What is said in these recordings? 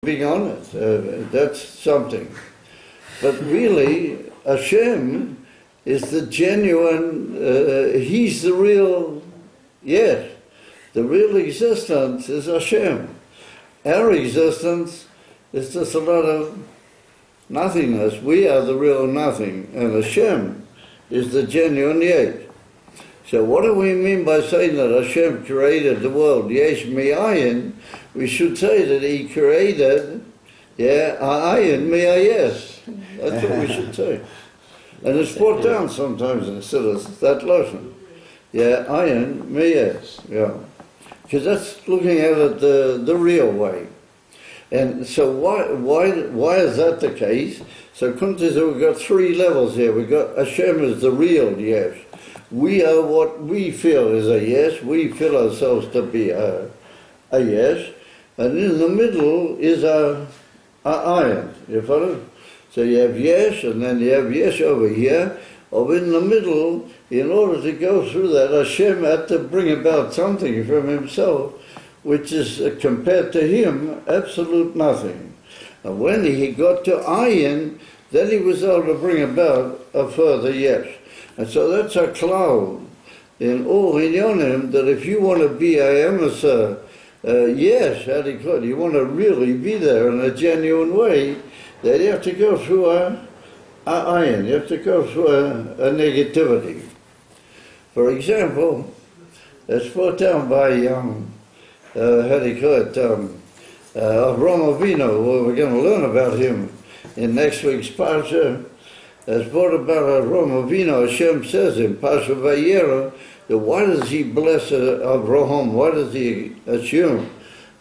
being honest. That's something. But really, Hashem is the genuine, He's the real, yes. The real existence is Hashem. Our existence is just a lot of nothingness. We are the real nothing, and Hashem is the genuine yes. So what do we mean by saying that Hashem created the world? Yesh mi'ayin. We should say that He created, ayin mi'ayes. That's what we should say. And it's brought down sometimes instead of that lesson. Ayin mi'ayes. Yeah. Because that's looking at it the real way. And so why is that the case? So Kunti said we've got three levels here. We've got Hashem is the real yes. We are what we feel is a yes. We feel ourselves to be a yes. And in the middle is a ayin. You follow? So you have yes, and then you have yes over here. Or in the middle, in order to go through that, Hashem had to bring about something from Himself, which is, compared to Him, absolute nothing. And when He got to ayin, then He was able to bring about a further yes. And so that's a cloud in all inyonim, that if you want to be a emissary, yes, how do you call it? You want to really be there in a genuine way, then you have to go through a ayin. You have to go through a negativity. For example, it's brought down by, how do you call it, Avraham Avinu. Well, we're going to learn about him in next week's parsha. It's brought about Avraham Avinu. Hashem says in Parsha Vayera, that why does He bless Avraham? Why does He assume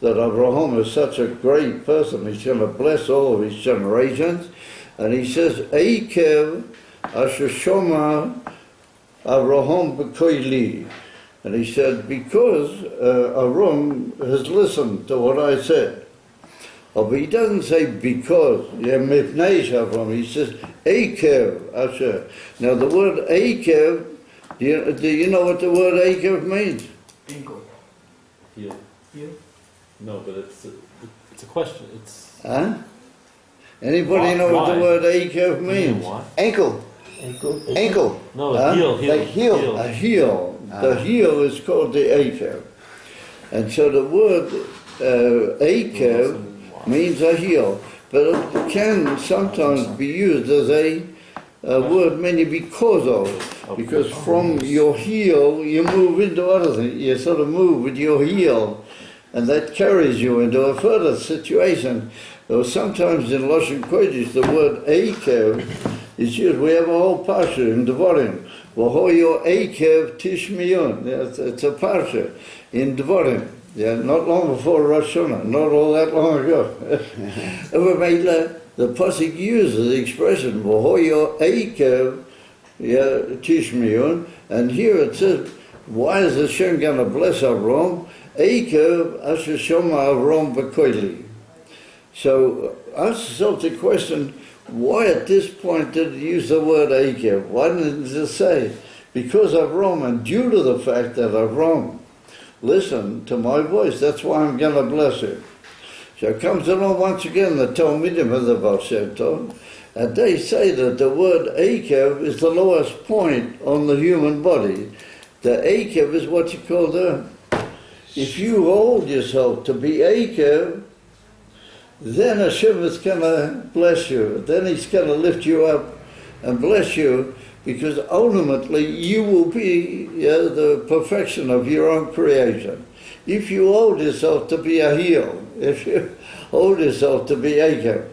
that Avraham is such a great person? He's going to bless all of his generations. And He says, Eikev asher shoma Avraham b'koili. And He said, because Avraham has listened to what I said. Oh, but He doesn't say because, Avraham. He says, Eikev asher. Now the word Eikev, do you know what the word Eikev means? Ankle. Heel. Heel? No, but it's a question. It's. Huh? Anybody know what the word Eikev means? Ankle. Ankle. No, heel. Like heel. A heel. The heel is called the Eikev. And so the word Eikev means a heel. But it can sometimes be used as a word meaning because of. Because from your heel you move into other things. You sort of move with your heel. And that carries you into a further situation. Though sometimes in Lashon Kodesh the word Eikev is used. We have a whole parsha in Devarim. V'hoyo Eikev Tishmiyun. It's a parsha in Devarim. Not long before Rosh Hashanah, not all that long ago. The pasuk uses the expression V'hoyo Eikev Tishmiyun, and here it says, why is Hashem going to bless Avram? Eikev asher shoma Avram b'koili. So ask yourself the question, why at this point did it use the word Eikev? Why didn't it say, because Avram, and due to the fact that Avram listened to my voice, that's why I'm going to bless him. So it comes along once again the Talmidim of the Baal Shem Tov, and they say that the word Eikev is the lowest point on the human body. The Eikev is what you call if you hold yourself to be Eikev, then Hashem is going to bless you. Then He's going to lift you up and bless you, because ultimately you will be the perfection of your own creation. If you hold yourself to be a heel, if you hold yourself to be Eikev.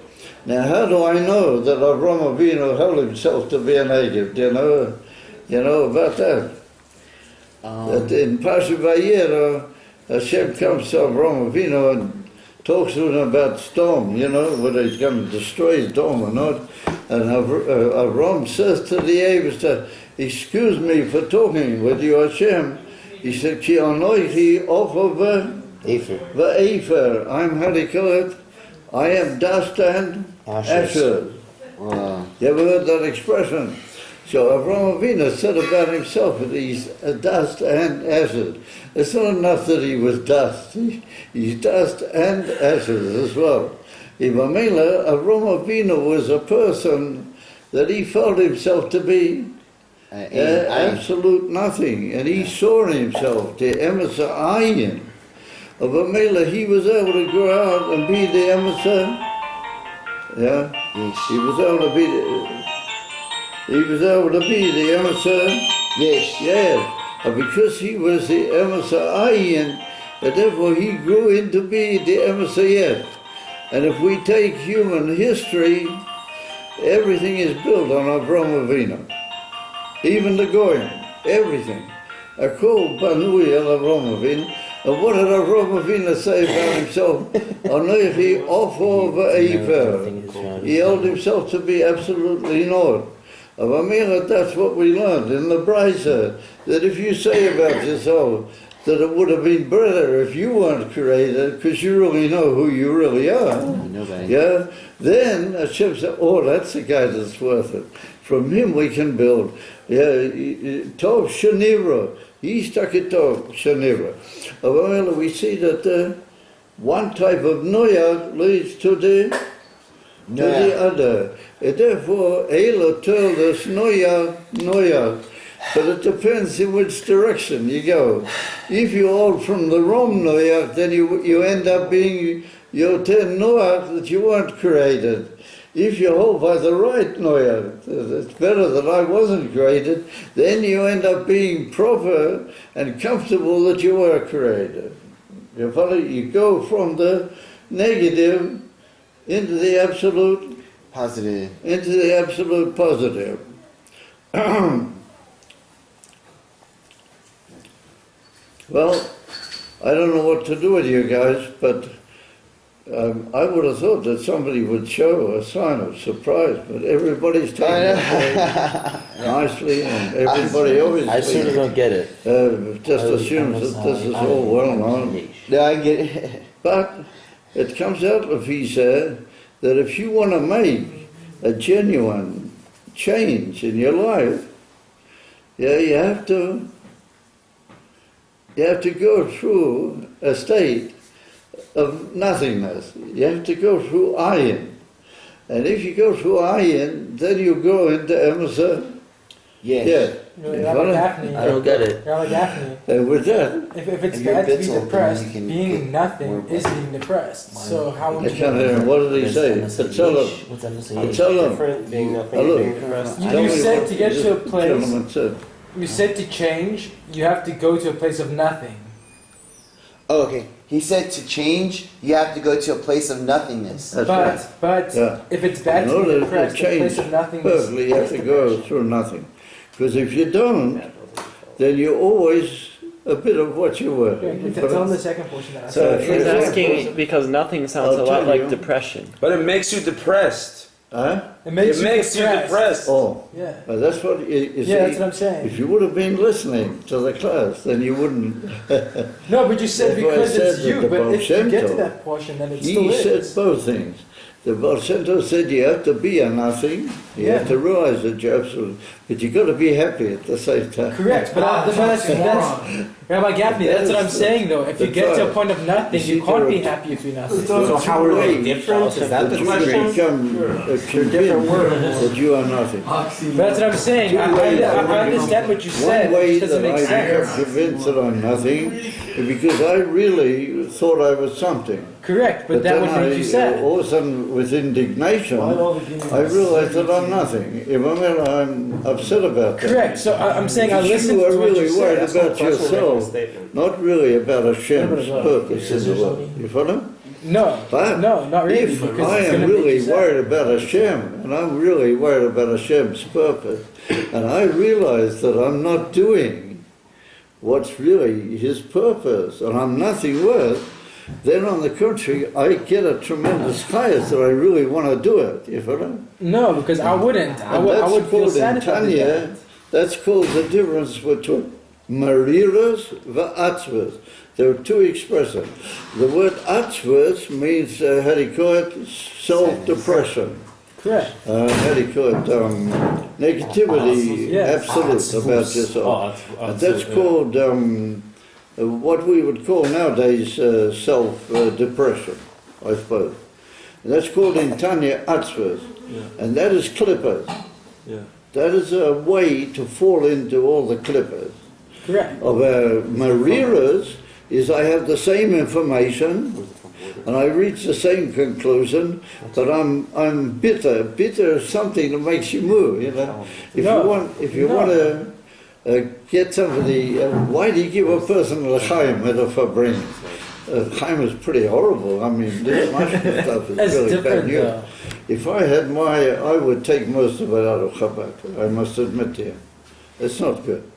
Now, how do I know that Avraham Avinu held himself to be an Eikev? Do you know about that? That in Parsha Vayera, Hashem comes to Avraham Avinu and talks to him about storm, whether He's going to destroy his dome or not. And Avram says to the Eivester, excuse me for talking with you, Hashem. He said, Ki anoichi ofa v'efer. I'm, how do you call it? I am dust and ashes. Wow. You ever heard that expression? So Avraham Avinu said about himself that he's dust and ashes. It's not enough that he was dust. He's dust and ashes as well. Ivamela, Avram Avinu was a person that he felt himself to be absolute nothing, and he saw himself, the emissary ayin. Avamela, he was able to go out and be the emissary. Yeah, Yes. he was able to be the emissary. Yes. Yes, and because he was the emissary, and therefore he grew into be the emissary. And if we take human history, everything is built on Avram Avinu. Even the Goyim, everything. Akol Banui al Avram Avinu. And what did Avram Avinu say about himself? Anochi ofo v'eifer. He held himself to be absolutely naught. Avamira, that's what we learned in the Brisa, that if you say about yourself that it would have been better if you weren't created, because you really know who you really are. Yeah? Then Hashem said, oh, that's the guy that's worth it. From him we can build. Yeah, Tov Shanira. He stuck it Tov Shanira. Well, we see that one type of Noyah leads to the other. And therefore, Eila told us Noyah. But it depends in which direction you go. If you hold from the wrong Noach, then you end up being your 10 Noach that you weren't created. If you hold by the right Noach, it's better that I wasn't created, then you end up being proper and comfortable that you were created. You follow? You go from the negative into the absolute Positive. Into the absolute positive. Well, I don't know what to do with you guys, but I would have thought that somebody would show a sign of surprise, but everybody's taking it nicely, and everybody I sort of obviously don't get it. just assumes that this is all well known. Yeah, I get it. But it comes out of he said that if you want to make a genuine change in your life, yeah, you have to go through a state of nothingness. You have to go through ayin. And if you go through ayin, then you go into emissary. Yes. Yeah. I don't get it. You're like Daphne. And with that, If it's If you're bad to be bitzel, then depressed, you can being get nothing more is being depressed. So how I would you... can't hear him. What did he say? Tell him. Tell him. Different, being nothing, Hello. being depressed. You Tell me said what to get this to a place- gentleman said. You said to change, you have to go to a place of nothing. Oh, okay. He said to change, you have to go to a place of nothingness. That's right. But Yeah. if it's bad In to be order to depressed, a change place of nothingness perfectly, you have is to go depression. through nothing. Because if you don't, then you're always a bit of what you were. Okay, tell him the second portion that I So- said. He's asking because nothing sounds I'll a lot tell like you. depression. But it makes you depressed. Huh? It makes, It makes you depressed. Oh, Yeah. well, that's what you see. Yeah, that's what I'm saying. If you would have been listening to the class, then you wouldn't. No, but you said That's why I because said it's that you, the but if you get to Baal that portion, then it He still said is. both things. The Baal Shem Tov said you have to be a nothing. You Yeah. have to realize that you're absolute, but you got to be happy at the same time. Correct, but that's Rabbi Gaffney, that's what I'm That's saying though. If you the get to a trial. point of nothing, You see, you can't there be are- happy if you're nothing. So how are they ways different? Is that that the you question? become convinced that you are nothing. But that's what I'm saying. Two ways I that I understand what you said, One way which doesn't that make I sense. become convinced that I'm nothing is because I really thought I was something. Correct, but that then would make you sad. all of a sudden, with indignation, I realized that I'm nothing. I'm upset about that. Correct, so I'm saying I Because listened you are to what really you worried said. about yourself, not really about Hashem's purpose in the world. You follow? No, But no, not really. if Because I it's am gonna make really you sad. worried about Hashem, and I'm really worried about Hashem's purpose, and I realize that I'm not doing what's really His purpose, and I'm nothing worth, then on the contrary, I get a tremendous highest that I really want to do it. You follow? No, because I wouldn't. I And would that's feel called sad in if I did Tanya, that. that's called the difference between mariras va'atzvas. There are two expressions. The word atzvas means, how do you call it, self-depression. Correct. How do you call it, negativity, Yeah. absolute about yourself. Oh, And that's called what we would call nowadays self-depression, I suppose. That's called in Tanya Atzvas. And that is clippers. That is a way to fall into all the clippers. Correct. Of Mariras is I have the same information and I reach the same conclusion, but I'm bitter. Bitter is something that makes you move, you know. If you want to get somebody, why do you give a person a l'chaim at a fabring? Chaim is pretty horrible. I mean, this mushroom stuff is really bad news. If I had I would take most of it out of Chabad, I must admit to you. It's not good.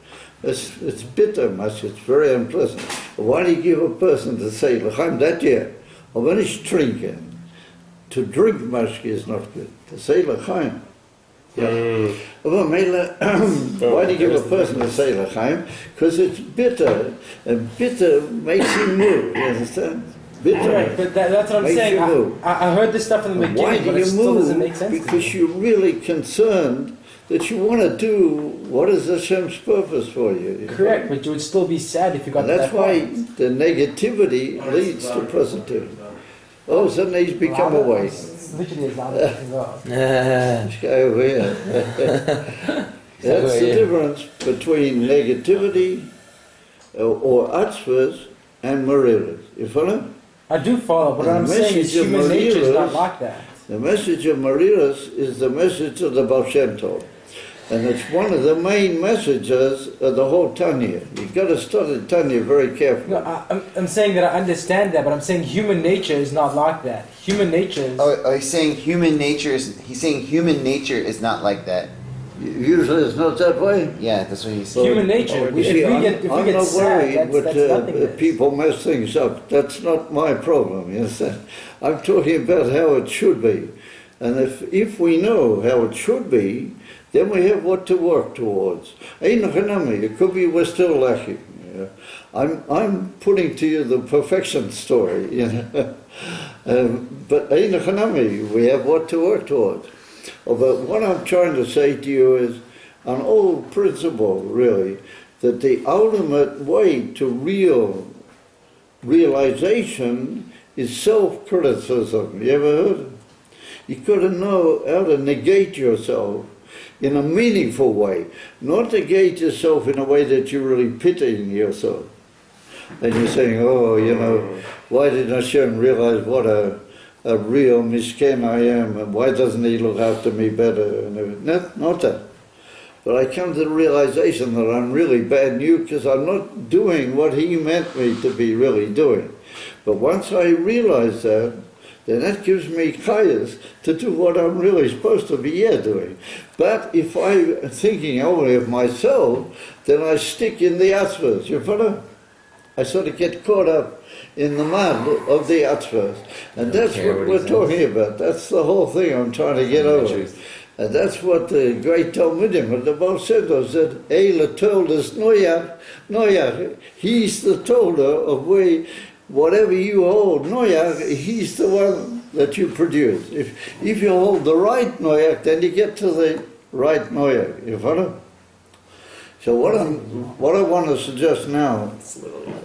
It's bitter much, it's very unpleasant. Why do you give a person to say, l'chaim, that year, or when he's drinking, to drink much is not good. To say l'chaim. Yeah. Well, why do you give a person to say l'chaim? Because it's bitter, and bitter makes him move, you understand? Bitter. Right, but that's what I'm saying. I heard this stuff in the beginning, but it still doesn't make sense. Because you're really concerned that you want to do what is Hashem's purpose for you. Correct, but you would still be sad if you got to that point. That's why the negativity leads to positivity. All of a sudden he's become awake. Literally as loud as I can go. This guy over here. That's the difference between negativity or atzvas and mariras. You follow? I do follow, but what I'm saying is human nature is not like that. The message of mariras is the message of the Baal Shem Tov. And it's one of the main messages of the whole Tanya. You've got to study Tanya very carefully. No, I'm saying that I understand that, but I'm saying human nature is not like that. Human nature is... Oh, he's saying human nature is not like that. Usually it's not that way. Yeah, that's what he's saying. Human nature. If we get sad, with people mess things up. That's not my problem. You understand? I'm talking about how it should be. And if we know how it should be, then we have what to work towards. It could be we're still lacking. You know? I'm putting to you the perfection story. You know? But we have what to work towards. But what I'm trying to say to you is an old principle, really, that the ultimate way to realization is self-criticism. You ever heard of it? You've got to know how to negate yourself in a meaningful way. Not negate yourself in a way that you're really pitying yourself. And you're saying, oh, you know, why did Hashem realize what a real miskin I am, and why doesn't he look after me better? And not that. But I come to the realization that I'm really bad news because I'm not doing what he meant me to be really doing. But once I realize that, then that gives me chayas to do what I'm really supposed to be doing. But if I'm thinking only of myself, then I stick in the atzvas, you follow? I sort of get caught up in the mud of the atzvas. And that's what we're talking about. That's the whole thing I'm trying to get over. And that's what the great Talmudim of the Baal Shem Tov said, Eila told us Noyach. He's the tolder of whatever you hold, Noyach, he's the one that you produce. If you hold the right Noyach, then you get to the right Noyach. You follow? So what I want to suggest now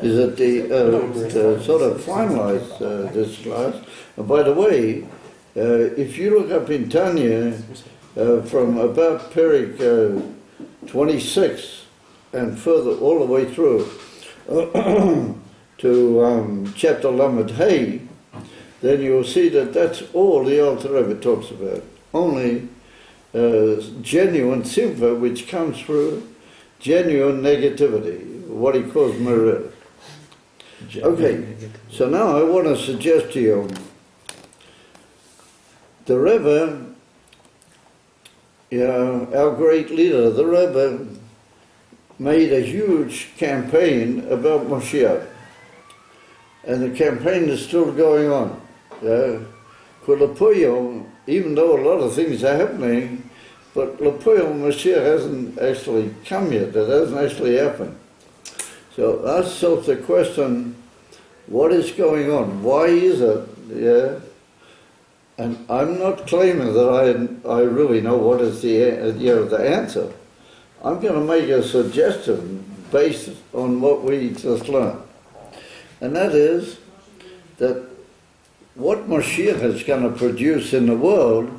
is that to sort of finalize this class. And by the way, if you look up in Tanya from about Perik 26 and further all the way through to chapter Lamed Hey, then you'll see that that's all the Alter Rebbe talks about. Only genuine simcha, which comes through genuine negativity, what he calls merir. Okay, so now I want to suggest to you, the Rebbe, our great leader, the Rebbe, made a huge campaign about Moshiach. And the campaign is still going on. Even though a lot of things are happening, but Lepoyel Mashiach hasn't actually come yet. That hasn't actually happened. So ask yourself the question, what is going on? Why is it? Yeah. And I'm not claiming that I really know what is the answer. I'm going to make a suggestion based on what we just learned. And that is that what Mashiach is going to produce in the world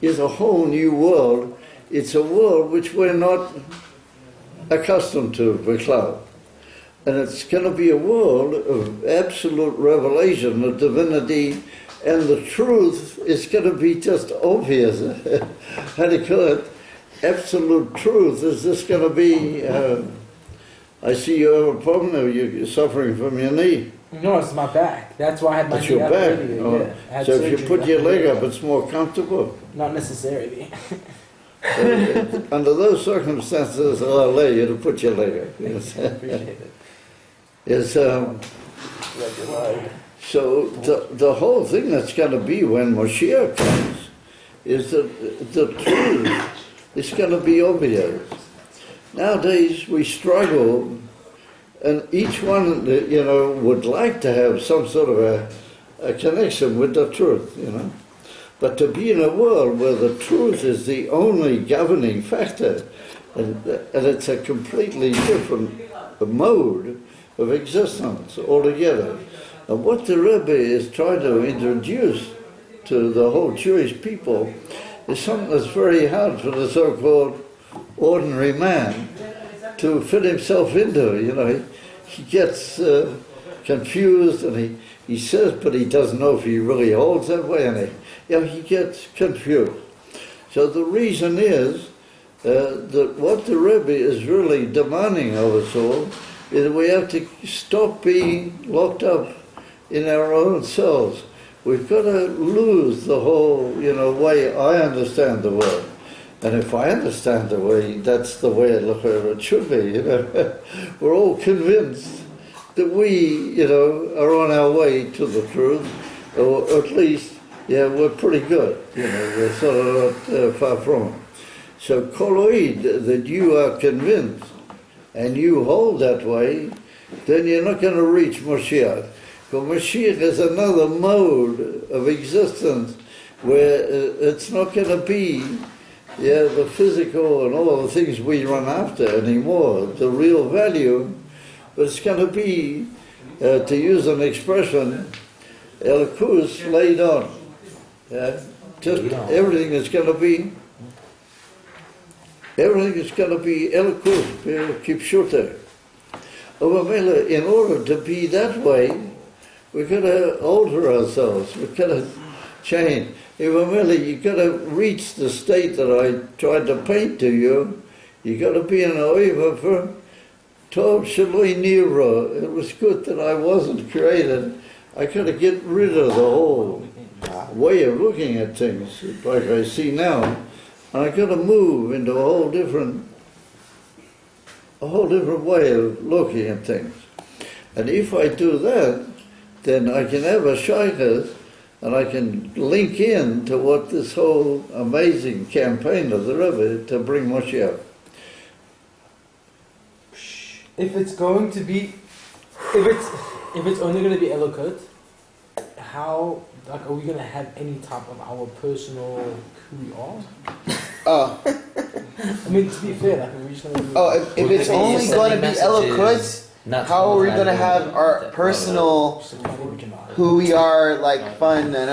is a whole new world. It's a world which we're not accustomed to, Bichlal. And it's going to be a world of absolute revelation of divinity, and the truth is going to be just obvious. How do you call it? Absolute truth. Is this going to be... I see you have a problem. You're suffering from your knee. No, it's my back. That's why I had my It's knee your up back. earlier. Oh. Yeah. I had So if you surgery put your last leg week. up, it's more comfortable. Not necessarily. Under those circumstances, I'll allow you to put your leg up. Yes. Appreciate it. It's, so the whole thing that's going to be when Moshiach comes is that the truth is going to be obvious. Nowadays we struggle, and each one, would like to have some sort of a connection with the truth, But to be in a world where the truth is the only governing factor, and it's a completely different mode of existence altogether. And what the Rebbe is trying to introduce to the whole Jewish people is something that's very hard for the so-called ordinary man to fit himself into. He gets confused, and he says, but he doesn't know if he really holds that way, and he gets confused. So the reason is that what the Rebbe is really demanding of us all is we have to stop being locked up in our own selves. We've got to lose the whole, way I understand the world. And if I understand the way, that's the way it should be. We're all convinced that we, are on our way to the truth, or at least, we're pretty good. We're sort of not far from it. So, koloid, that you are convinced and you hold that way, then you're not going to reach Mashiach. But Mashiach is another mode of existence where it's not going to be the physical and all the things we run after anymore, the real value, but it's going to be, to use an expression, Elikus laid on. Just everything is going to be Elikus, Kipshute. In order to be that way, we've got to alter ourselves, we've got to change. You've got to reach the state that I tried to paint to you. You've got to be an oiva for Tov Shaloi Nivra. It was good that I wasn't created. I got to get rid of the whole way of looking at things, like I see now. And I got to move into a whole different way of looking at things. And if I do that, then I can have a shaykhs, and I can link in to what this whole amazing campaign of the Rebbe to bring Moshiach. If it's going to be, if it's only going to be Elokut, how are we going to have any type of our personal who we are? Oh. I mean, to be fair, we're just going to. Oh, if it's only going to be Elokut, how are we going to have our personal who we are, like fun and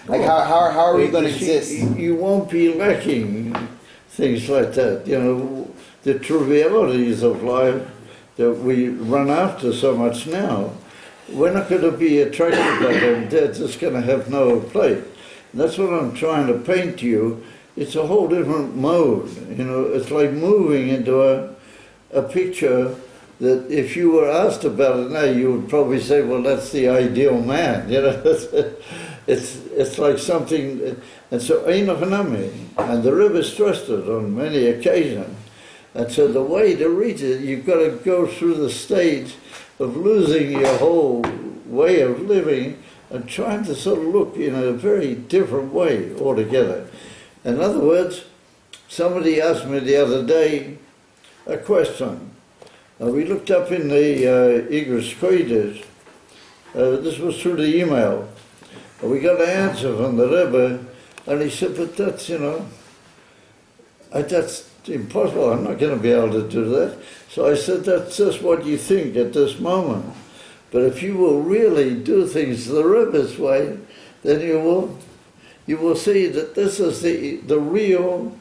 how are we going to exist? You won't be lacking things like that. The trivialities of life that we run after so much now. We're not going to be attracted by them. They're just going to have no place. And that's what I'm trying to paint to you. It's a whole different mode. It's like moving into a picture that if you were asked about it now, you would probably say, well, that's the ideal man. It's like something, and so Einochanami, and the Rebbe stressed it on many occasions. And so the way to reach it, you've got to go through the stage of losing your whole way of living and trying to sort of look in a very different way altogether. In other words, somebody asked me the other day a question. We looked up in the Igros Kodesh, this was through the email. We got an answer from the Rebbe, and he said, but that's, that's impossible, I'm not going to be able to do that. So I said, that's just what you think at this moment. But if you will really do things the Rebbe's way, then you will see that this is the real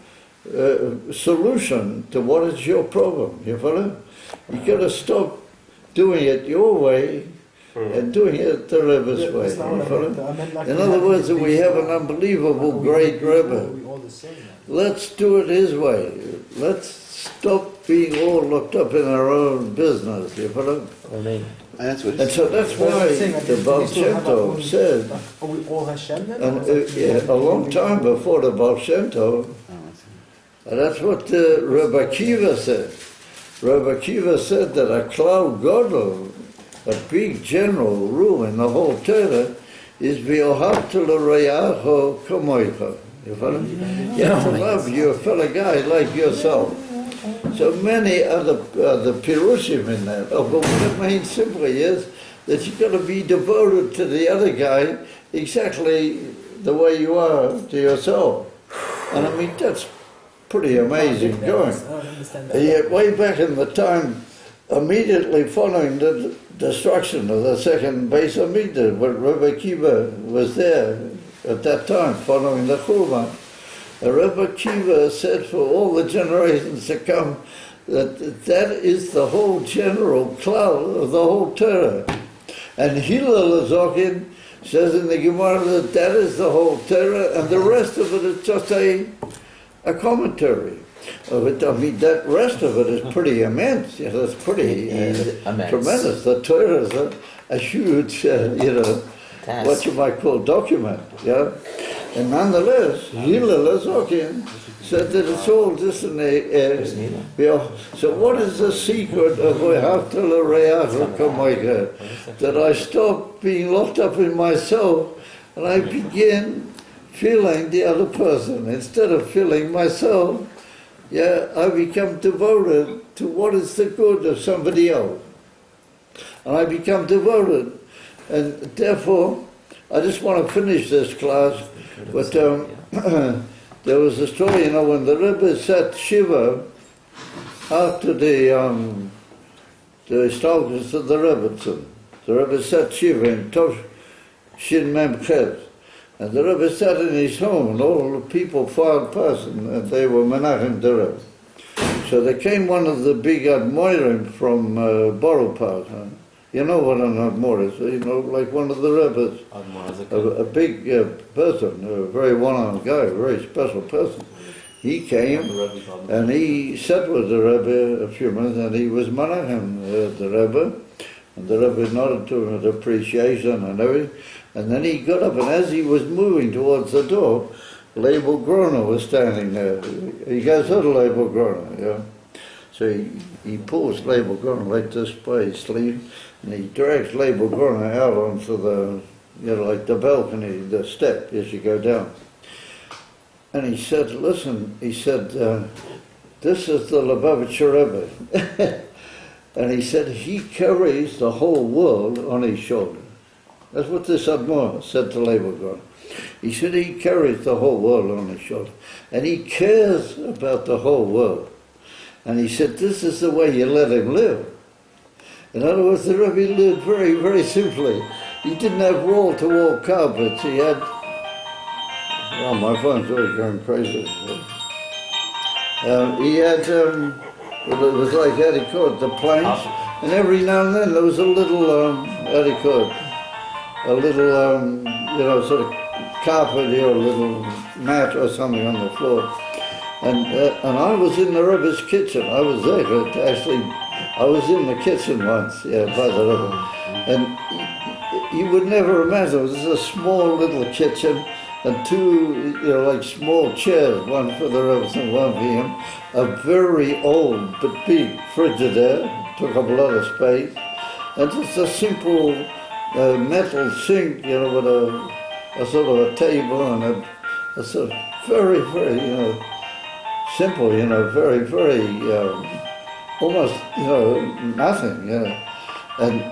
solution to what is your problem. You follow? You got to stop doing it your way and doing it the Rebbe's way. You follow? In other words, if we have an unbelievable great Rebbe, let's do it his way. Let's stop being all looked up in our own business. You follow? Amen. And that's what And so that's why the Baal Shem Tov said, Are we all Hashem then? and a long time before the Baal Shem Tov, and that's what Rabbi Akiva said. Rabbi Akiva said that a klal gadol, a big general rule in the whole Torah, is v'ohavta l'reyacho kamoicha. You follow? You have to love your fellow guy like yourself. So many other pirushim in that. Oh, but what it means simply is that you've got to be devoted to the other guy exactly the way you are to yourself. And I mean, that's pretty amazing going. And yet way back in the time, immediately following the destruction of the second Beis Hamikdash, when Rabbi Akiva was there at that time, following the Churban, Rabbi Akiva said for all the generations to come that is the whole general klal of the whole Torah. And Hillel Azokin says in the Gemara that is the whole Torah, and the rest of it is just a commentary. I mean, that rest of it is pretty immense. You know, it's pretty tremendous. The Torah is a huge, what you might call document. Yeah, and nonetheless, Hillel Azokin said that it's all just in so what is the secret of that I stop being locked up in myself and I begin feeling the other person instead of feeling myself? Yeah, I become devoted to what is the good of somebody else. And I become devoted. And therefore, I just want to finish this class, but there was a story, when the Rebbe sat Shiva after the establishment of the Rebbetzin. The Rebbe sat Shiva in Tov Shin Mem Chet. And the Rebbe sat in his home, and all the people filed past him, and they were Menachem the Rebbe. So there came one of the big Admorim from Boropart. You know what an Admor is, like one of the Rebbes, a big person, a very one-on guy, a very special person. He came and he sat with the Rebbe a few minutes, and he was Menachem the Rebbe, and the Rebbe nodded to him with appreciation and everything. And then he got up, and as he was moving towards the door, Label Groner was standing there. He goes, "Oh, Label Groner," yeah. So he pulls Label Groner like this by his sleeve, and he drags Label Groner out onto the, like the balcony, the step as you go down. And he said, "Listen," he said, "this is the Lubavitcher Rebbe." And he said, "He carries the whole world on his shoulder." That's what this Admor said to Label Groner. He said he carries the whole world on his shoulder. And he cares about the whole world. And he said, this is the way you let him live. In other words, the Rebbe lived very, very simply. He didn't have wall-to-wall carpets. He had... Oh, my phone's always going crazy. He had... it was like, how do you call it, the planks. And every now and then there was a little, how do you call it, a little, sort of carpet or a little mat or something on the floor. And I was in the Rebbe's kitchen. I was there, actually, I was in the kitchen once, by the Rebbe. And you would never imagine, it was a small little kitchen and two, like small chairs, one for the Rebbe and one for him. A very old but big Frigidaire, took up a lot of space. And just a simple metal sink, with a sort of a table and a sort of very, very, simple, very, very, almost, nothing, And,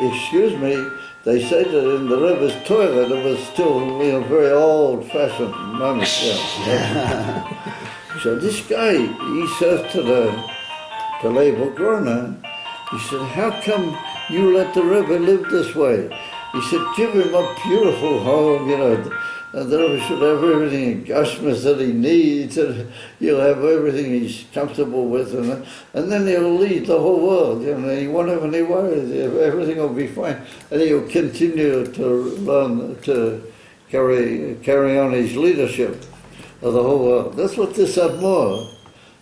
excuse me, they say that in the Rebbe's toilet it was still, very old-fashioned moment, So this guy, he says to Label Groner, he said, how come you let the Rebbe live this way. He said, give him a beautiful home, you know, and the Rebbe should have everything in Gashmas that he needs, and he'll have everything he's comfortable with, and then he'll lead the whole world, you know, he won't have any worries, everything will be fine, and he'll continue to learn to carry on his leadership of the whole world. That's what this Admor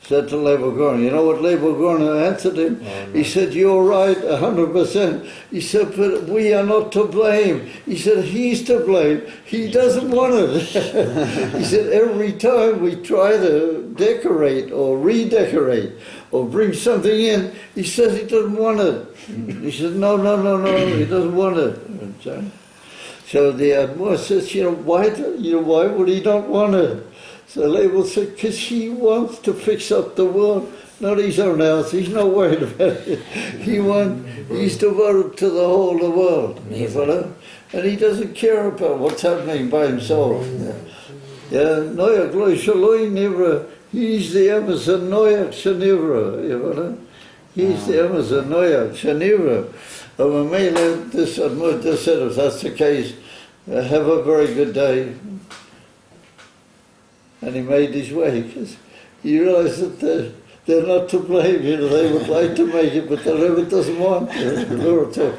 said to Leib Gorn. You know what Leib Gorn answered him? Oh, no. He said, you're right, 100%. He said, but we are not to blame. He said, he's to blame. He doesn't want it. He said, every time we try to decorate or redecorate or bring something in, he says he doesn't want it. He said, no, he doesn't want it. So the Admor says, why would he not want it? So Label said, because he wants to fix up the world, not his own house. He's not worried about it. He's devoted to the whole of the world. And he doesn't care about what's happening by himself. Noach lo shaloi nivra. He's the Emerson Noach shanivra. He's the Emerson Noach shanivra. This said, if that's the case, have a very good day. And he made his way, because he realized that they're not to blame, they would like to make it, but the Rebbe doesn't want to.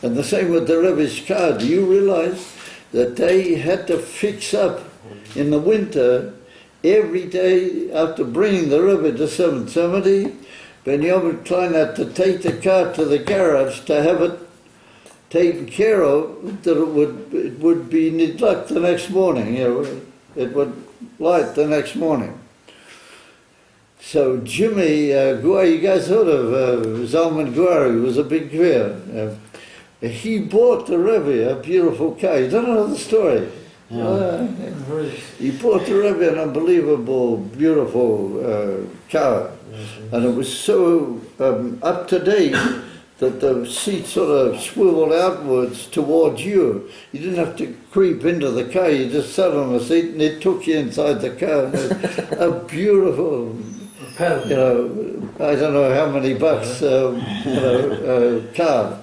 And the same with the Rebbe's car. Do you realize that they had to fix up in the winter every day after bringing the Rebbe to 770? Ben Yom Klein had to take the car to the garage to have it taken care of, that it would be nidlak the next morning. It would light the next morning. So Jimmy Guar, you guys heard of Zalman Guar, he was a big Gvir. He bought the Rebbe a beautiful car. You don't know the story? Yeah. He bought the Rebbe an unbelievable, beautiful car. And it was so up to date that the seat sort of swiveled outwards towards you. You didn't have to creep into the car, you just sat on the seat and it took you inside the car. A beautiful, I don't know how many bucks, car.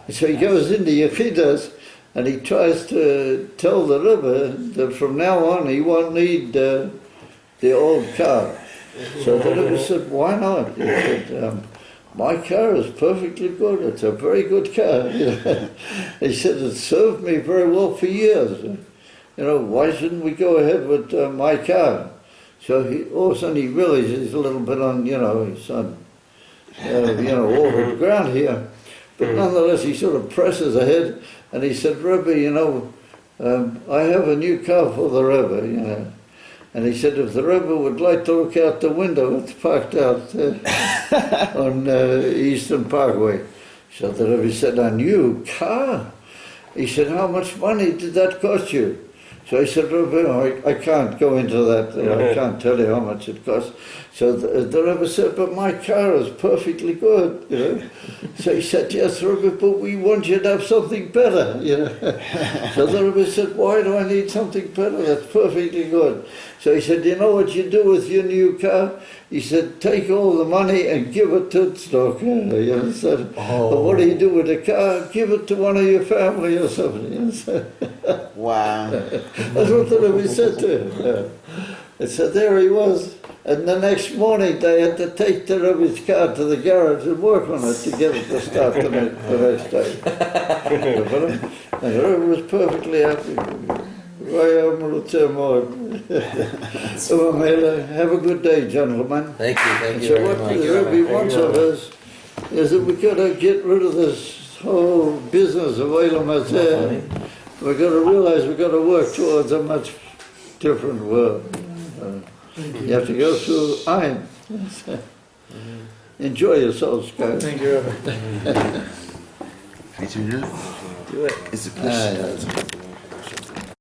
So he goes into Yechidas and he tries to tell the Rebbe that from now on he won't need the old car. So the Rebbe said, why not? He said, my car is perfectly good. It's a very good car. He said, it served me very well for years. Why shouldn't we go ahead with my car? So all of a sudden he realizes he's a little bit on, he's on, over the ground here. But nonetheless, he sort of presses ahead and he said, Rebbe, I have a new car for the Rebbe, And he said, if the Rebbe would like to look out the window, it's parked out on Eastern Parkway. So the Rebbe said, a new car? He said, how much money did that cost you? So I said, Rebbe, I can't go into that. I can't tell you how much it cost. So the Rebbe said, but my car is perfectly good. So he said, yes, Rebbe, but we want you to have something better. So the Rebbe said, why do I need something better? That's perfectly good. So he said, you know what you do with your new car? He said, take all the money and give it to Tzedakah. You understand? But what do you do with the car? Give it to one of your family or something. You understand? Wow. That's what the Rebbe said to him. And so there he was. And the next morning they had to take the Rebbe's car to the garage and work on it to get it to start the next day. And the Rebbe was perfectly happy. Have a good day, gentlemen. Thank you So very what much. the Rebbe wants of us is that we've got to get rid of this whole business of Olam Hazeh. We've got to realize we've got to work towards a much different world. You have to go through Ayin. Enjoy yourselves, guys. Thank you, Rebbe. Can you do it? Do it. Is it push?